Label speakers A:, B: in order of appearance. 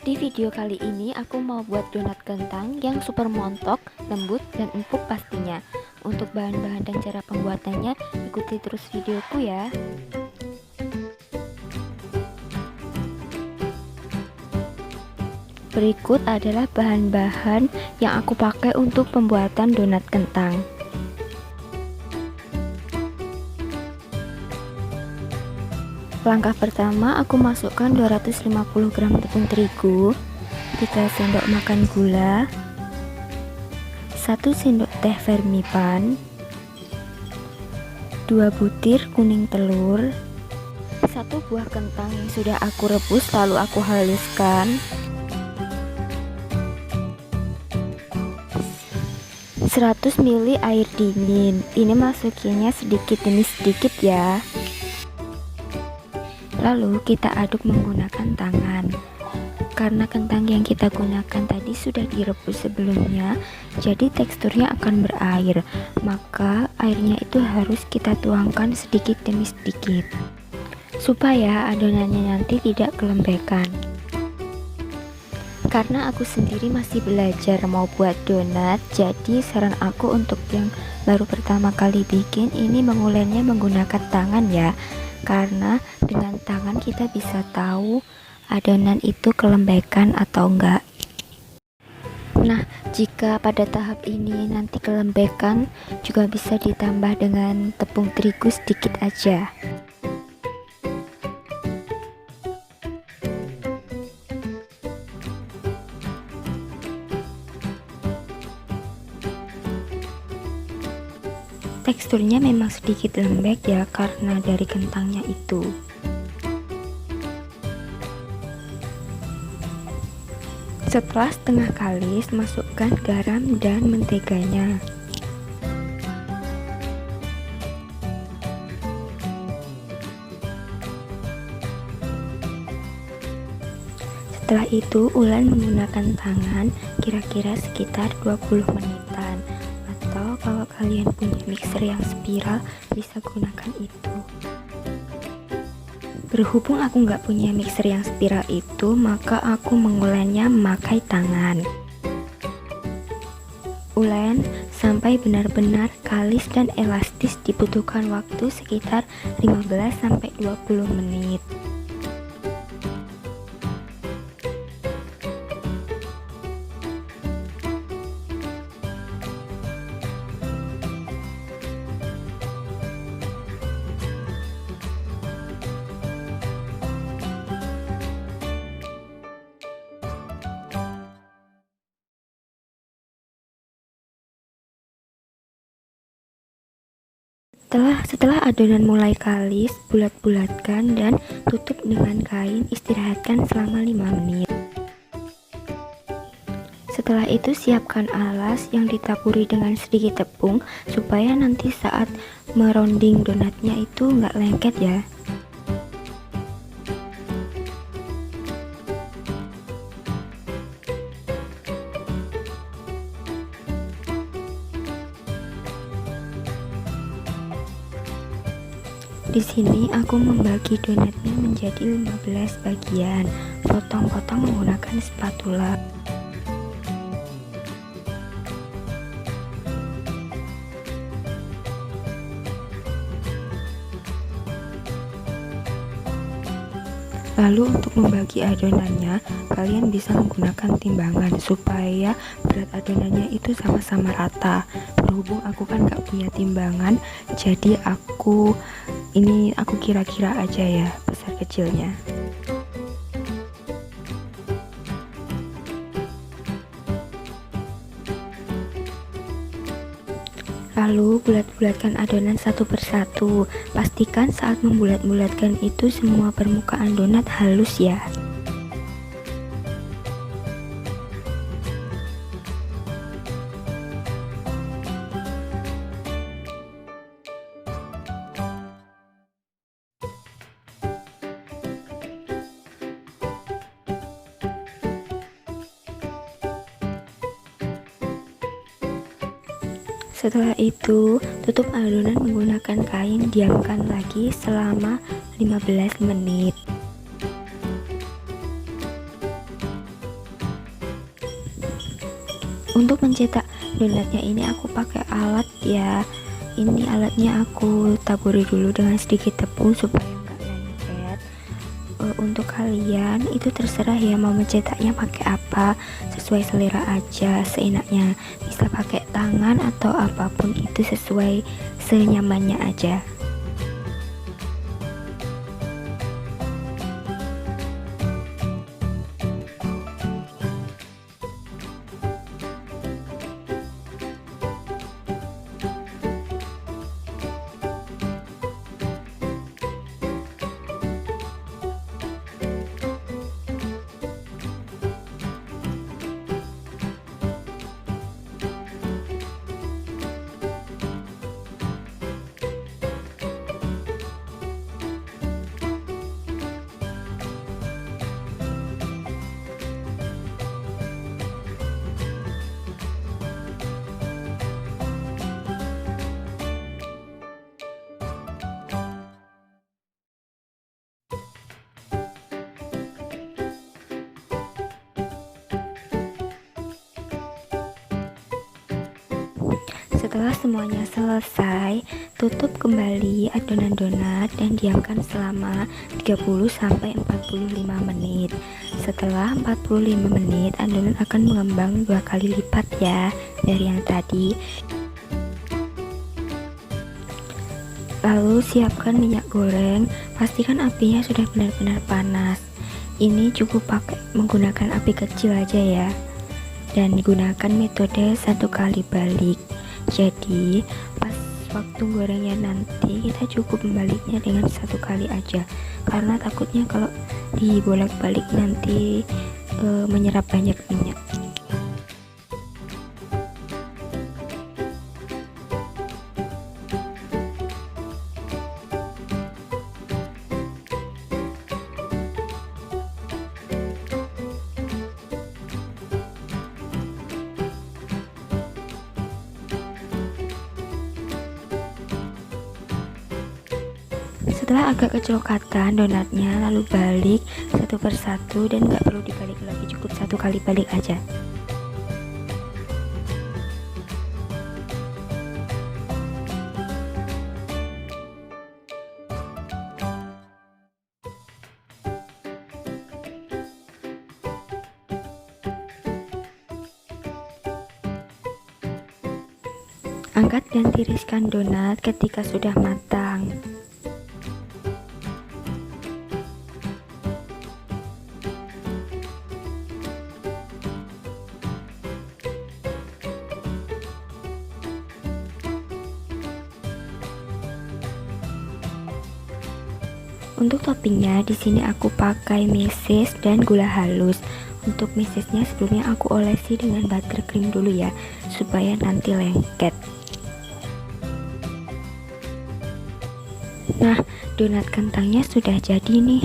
A: Di video kali ini aku mau buat donat kentang yang super montok, lembut, dan empuk pastinya. Untuk bahan-bahan dan cara pembuatannya, ikuti terus videoku ya. Berikut adalah bahan-bahan yang aku pakai untuk pembuatan donat kentang. Langkah pertama, aku masukkan 250 gram tepung terigu, 3 sendok makan gula, 1 sendok teh vermipan, 2 butir kuning telur, 1 buah kentang yang sudah aku rebus lalu aku haluskan, 100 ml air dingin. Ini masukinnya sedikit demi sedikit ya. Lalu kita aduk menggunakan tangan. Karena kentang yang kita gunakan tadi sudah direbus sebelumnya, jadi teksturnya akan berair. Maka airnya itu harus kita tuangkan sedikit demi sedikit, supaya adonannya nanti tidak kelembekan. Karena aku sendiri masih belajar mau buat donat, jadi saran aku untuk yang baru pertama kali bikin ini mengulennya menggunakan tangan ya. Karena dengan tangan kita bisa tahu adonan itu kelembekan atau enggak. Nah, jika pada tahap ini nanti kelembekan, juga bisa ditambah dengan tepung terigu sedikit aja. Teksturnya memang sedikit lembek ya, karena dari kentangnya itu. Setelah setengah kalis, masukkan garam dan menteganya. Setelah itu ulen menggunakan tangan kira-kira sekitar 20 menitan. Atau kalau kalian punya mixer yang spiral, bisa gunakan itu. Berhubung aku nggak punya mixer yang spiral itu, maka aku mengulennya memakai tangan. Ulen sampai benar-benar kalis dan elastis dibutuhkan waktu sekitar 15-20 menit. Setelah adonan mulai kalis, bulat-bulatkan dan tutup dengan kain, istirahatkan selama 5 menit. Setelah itu siapkan alas yang ditaburi dengan sedikit tepung supaya nanti saat meronding donatnya itu nggak lengket ya. Di sini aku membagi donatnya menjadi 15 bagian, potong-potong menggunakan spatula. Lalu untuk membagi adonannya, kalian bisa menggunakan timbangan supaya berat adonannya itu sama-sama rata. Berhubung aku kan gak punya timbangan, jadi aku kira-kira aja ya besar kecilnya. Lalu bulat-bulatkan adonan satu persatu. Pastikan saat membulat-bulatkan itu semua permukaan donat halus ya. Setelah itu, tutup adonan menggunakan kain, diamkan lagi selama 15 menit. Untuk mencetak donatnya ini aku pakai alat ya. Ini alatnya aku taburi dulu dengan sedikit tepung supaya nggak lengket. Untuk kalian itu terserah ya mau mencetaknya pakai apa, sesuai selera aja, seenaknya. Bisa pakai tangan atau apapun itu sesuai senyamannya aja. Setelah semuanya selesai, tutup kembali adonan donat dan diamkan selama 30-45 menit. Setelah 45 menit, adonan akan mengembang 2 kali lipat ya dari yang tadi. Lalu siapkan minyak goreng, pastikan apinya sudah benar-benar panas. Ini cukup menggunakan api kecil aja ya. Dan gunakan metode 1 kali balik. Jadi pas waktu gorengnya nanti kita cukup membaliknya dengan 1 kali aja, karena takutnya kalau dibolak-balik nanti menyerap banyak minyak. Setelah agak kecoklatan donatnya, lalu balik satu persatu dan nggak perlu dibalik lagi, cukup 1 kali balik aja. Angkat dan tiriskan donat ketika sudah matang. Untuk toppingnya di sini aku pakai meses dan gula halus. Untuk mesesnya sebelumnya aku olesi dengan buttercream dulu ya, supaya nanti lengket. Nah, donat kentangnya sudah jadi nih.